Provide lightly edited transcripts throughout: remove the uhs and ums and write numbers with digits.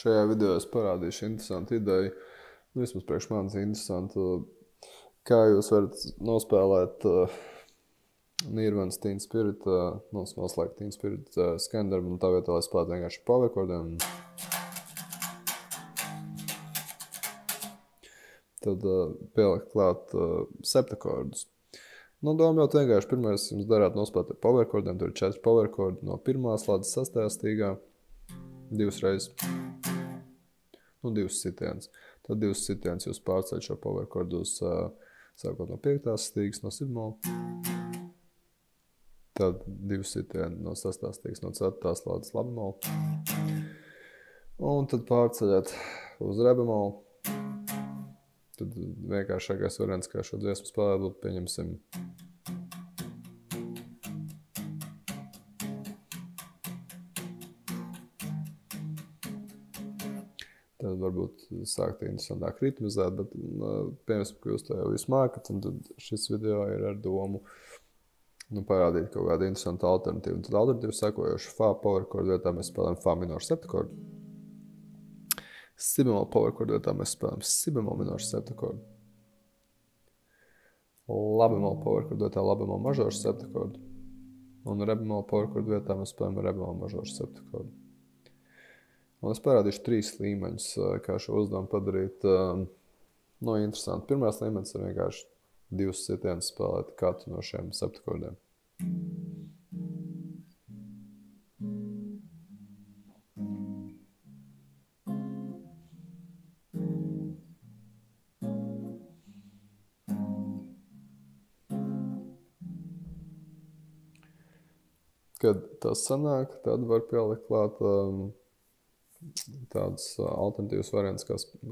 Šajā video es parādīšu interesantu ideju, vismaz priekš manis interesantu, kā jūs varat nospēlēt Nirvana's Teen Spirit, noslēgt Teen Spirit skandarbu, un tā vietā, lai spēlētu vienkārši powerchordiem. Tad pielikt klāt septakordus. Doma jau vienkārši pirmais jums darāt nospēlēt ar powerchordiem, tur ir 4 powerchordi no 1. līdz 6. stīgā, 2 reizes. 2 sitienus. Tad 2 sitienus jūs pārceļat šo powerchordu uz sākot no 5. stīgas, no si-bemola. Tad 2 sitieni no 6. stīgas, no 4. līdz la-bemola. Un tad pārceļat uz re-bemola. Tad vienkāršākais variants, kā šo dziesmu spēlēt, būtu pieņemsim. Tad varbūt sākt interesantāk ritmizēt, bet pieņemsim, ka jūs to jau visu mākat, un tad šis video ir ar domu parādīt kaut kādu interesantu alternatīvu. Un tad alternatīvu sekojošu fa powerchordu vietā mēs spēlējam fa minoru septakordu. Si-bemola powerchordu vietā mēs spēlējam si-bemola minoru septakordu. La-bemola powerchordu vietā la-bemola mažoru septakordu. Un re-bemola powerchordu vietā mēs spēlējam re-bemola mažoru septakordu. Un es parādīšu 3 līmeņus, kā šo uzdevumu padarīt interesanti. Pirmais līmenis ir vienkārši 2 sitienus spēlēt katru no šiem septakordiem. Kad tas sanāk, tad var pielikt klāt tāds alternatīvs variants,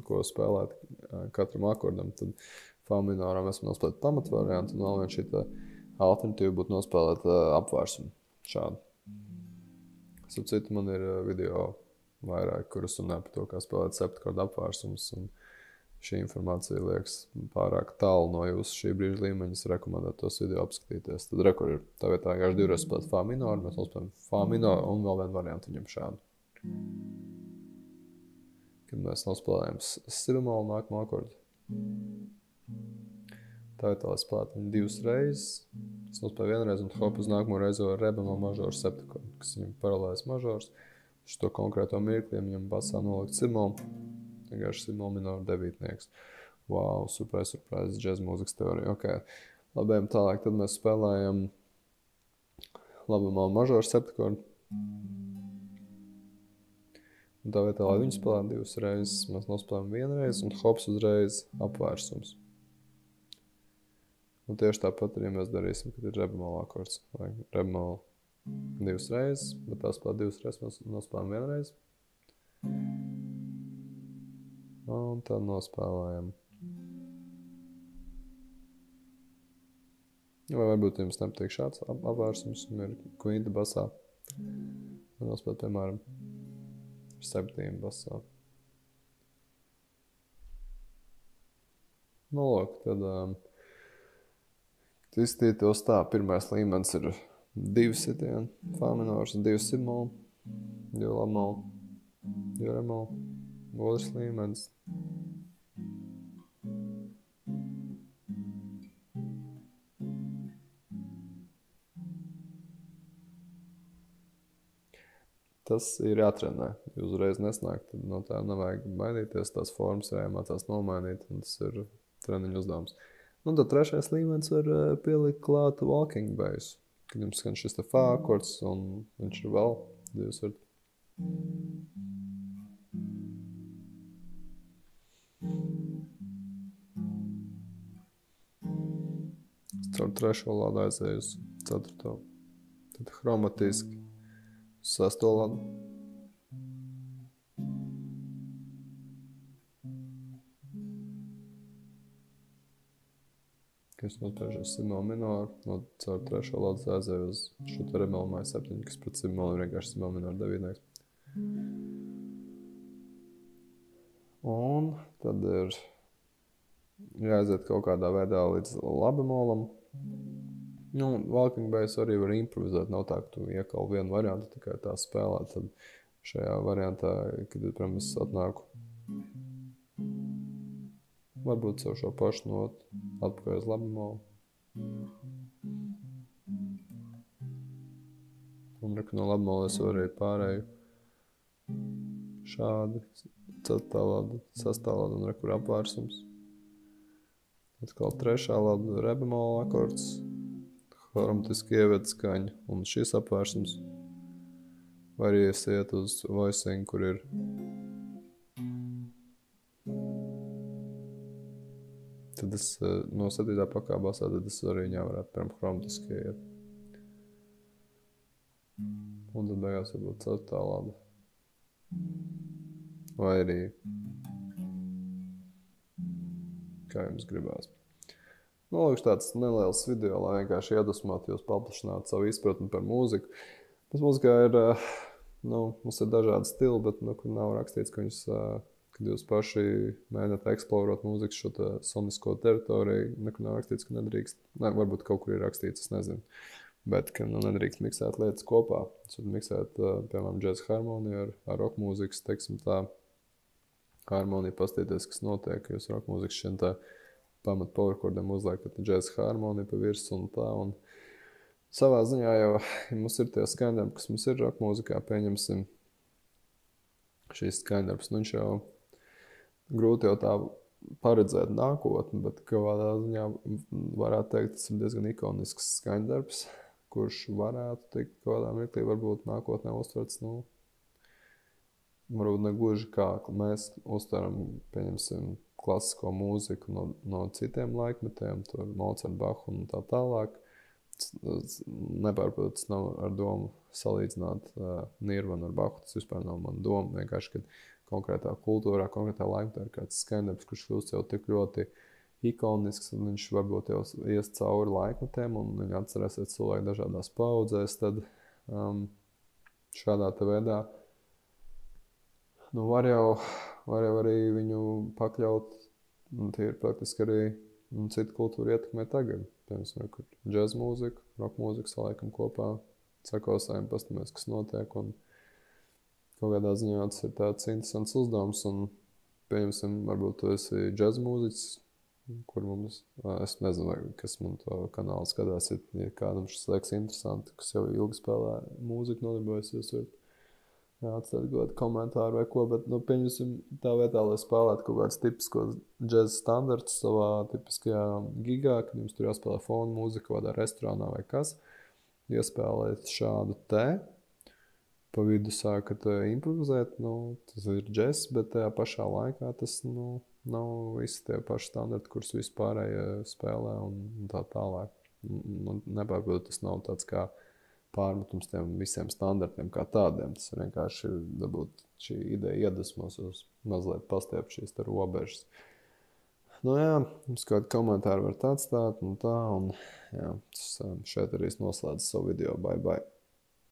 ko spēlēt katram akordam. Tad fa minorā mēs nospēlēt pamatvariantu, un vēl vien šī alternatīva būtu nospēlēt apvērsumu šādu. Starp citu, man ir video vairāk, kuras runā par to, kā spēlēt septakordu apvērsumus, un šī informācija liekas pārāk tālu no jūsu šī brīža līmeņa. Es rekomendētu tos video apskatīties. Tad rekur ir tā vietā vienkārši 2 reizes spēlēt fa minoru, mēs nospēlējam fa minoru un vēl vienu variantu viņam šādu. Kad mēs nospēlējam si-bemola nākamo akordu. Tā vietā, lai spēlētu viņu 2 reizes, es nospēlēju 1 reizi un hop uz nākamo reizi ar re-bemola mažoru septakordu, kas viņam paralēlis mažors. Šo konkrēto mirkli viņam basā nolikt si-bemola, vienkārši si-bemola minoru devītnieks. Wow, surprise, džez mūzikas teorija. Okay. Labi, ejam tālāk, tad mēs spēlējam la-bemola mažoru septakordu. Un tā vietā, lai viņu spēlētu 2 reizes, mēs nospēlējam 1 reizi un hops uzreiz apvērsums. Un tieši tāpat arī mēs darīsim, kad ir re-bemola akords. Vai re-bemola 2 reizes, bet tā spēlēt 2 reizes, mēs nospēlējam 1 reizi. Un tad nospēlējam. Vai varbūt jums nepatīk šāds apvērsums, un ir kvinta basā. Un nospēlēt, piemēram, 7 basā. Lūk, tad izskatītos tā. Pirmais līmenis ir 2 sitieni, fa minors, 2 si-bemola, 2 la-bemola, 2 re-bemola. Otrs līmenis. Tas ir jātrenē. Jūs uzreiz nesnāk, tad no tā nevajag baidīties, tās formas ir jāmācās nomainīt, un tas ir treniņu uzdevums. Tad trešais līmenis var pielikt klāt walking bass, kad jums skan šis te fa akords, un viņš ir vēl 2 varat. Caur 3. lādu aizēju uz 4. Tad chromatiski. 6. lādu. Es nospēlēšu si-bemola minoru, caur 3. lādu aizēju uz šo te re-bemola māju 7, kas pret si-bemola ir vienkārši si-bemola minoru devītnieks. Un tad ir jāaiziet kaut kādā veidā līdz la-bemolam. Walking bass arī var improvizēt, nav tā, ka tu iekal vienu variantu, tikai tā spēlēt, tad šajā variantā, kad, piemēram, es atnāku varbūt sev šo pašu notu atpakaļ uz Labimolu. Un no Labimola es varu arī pārēju šādi 4. lada, 6. lada un rekur apvērsums. Atkal 3. lada rebimola akords, harmoniski ieved skaņu un šis apvērsums. Vai arī es iet uz voicing, kur ir tad es no 7. pakābās, tad es arī viņā varētu, piemēram, harmoniski iet. Un tad beigās varbūt 4. lada. Vai arī kā jums gribās. Lūk, tāds neliels video, lai vienkārši iedvesmotu jūs paplašinātu savu izpratni par mūziku. Mums mūzikā ir, mums ir dažādi stili, bet kur nav rakstīts, ka kad jūs paši mēģināt eksplorot mūzikas šo sonisko teritoriju, nekur nav rakstīts, ka nedrīkst. Varbūt kaut kur ir rakstīts, es nezinu. Bet, ka nedrīkst miksēt lietas kopā. Es varu miksēt, piemēram, džēza harmoniju ar rock mūzikas, teiksim tā, harmoniju, pastīties, kas notiek, jūs rock mūzikas šiem tā pamat powerchordiem uzliekat džēza harmoniju pa virsmu un tā. Un savā ziņā jau mums ir tie skaņdarbi, kas mums ir rock mūzikā, pieņemsim šīs skaņdarbs. Viņš jau grūti jau tā paredzēt nākotni, bet kādā ziņā varētu teikt, tas ir diezgan ikonisks skaņdarbs, kurš varētu tikt kādā mirklī varbūt nākotnē uztverts, varbūt negluži kā mēs uztveram, pieņemsim, klasisko mūziku no citiem laikmetiem, tur Mozart, Bachu un tā tālāk. Nepārprot, tas nav ar domu salīdzināt Nirvanu ar Bachu, tas vispār nav man doma, vienkārši, kad konkrētā kultūrā, konkrētā laikmetā ir kāds skaņdarbs, kurš kļūst jau tik ļoti ikonisks, un viņš varbūt jau ies cauri laikmetiem, un viņi atcerēsies cilvēki dažādās paudzēs, tad šādā te veidā var jau arī viņu pakļaut, un tie ir praktiski arī citu kultūru ietekmē tagad. Piemēram, kur džez mūziku, rock mūziku saliekam kopā, saklausājam, pastamies, kas notiek, un kaut kādā ziņā tas ir tāds interesants uzdevums, un pieņemsim, varbūt tu esi džez mūziķis, kur mums, es nezinu, kas man to kanālu skatās, ja kādam šis liekas interesanti, kas jau ilgi spēlē mūziku, nodarbojas, jūs varat atstāt kādu komentāru vai ko, bet, pieņemsim tā vietā, lai spēlētu kaut kāds tipiskos džez standarts savā tipiskajā gigā, kad jums tur jāspēlē fonu mūzika kādā restorānā vai kas, iespēlēt šādu te, pa vidu sākat improvizēt, tas ir džez, bet tajā pašā laikā tas, nav visi tie paši standarti, kurus vispārējie spēlē un tā tālāk. Nepārprot, tas nav tāds kā pārmetums tiem visiem standartiem kā tādiem. Tas vienkārši dabūt šī ideja iedvesmos uz mazliet pastiept šīs te robežas. Jums kādu komentāru varat atstāt un tā, un jā, šeit arī es noslēdzu savu video. Bye, bye.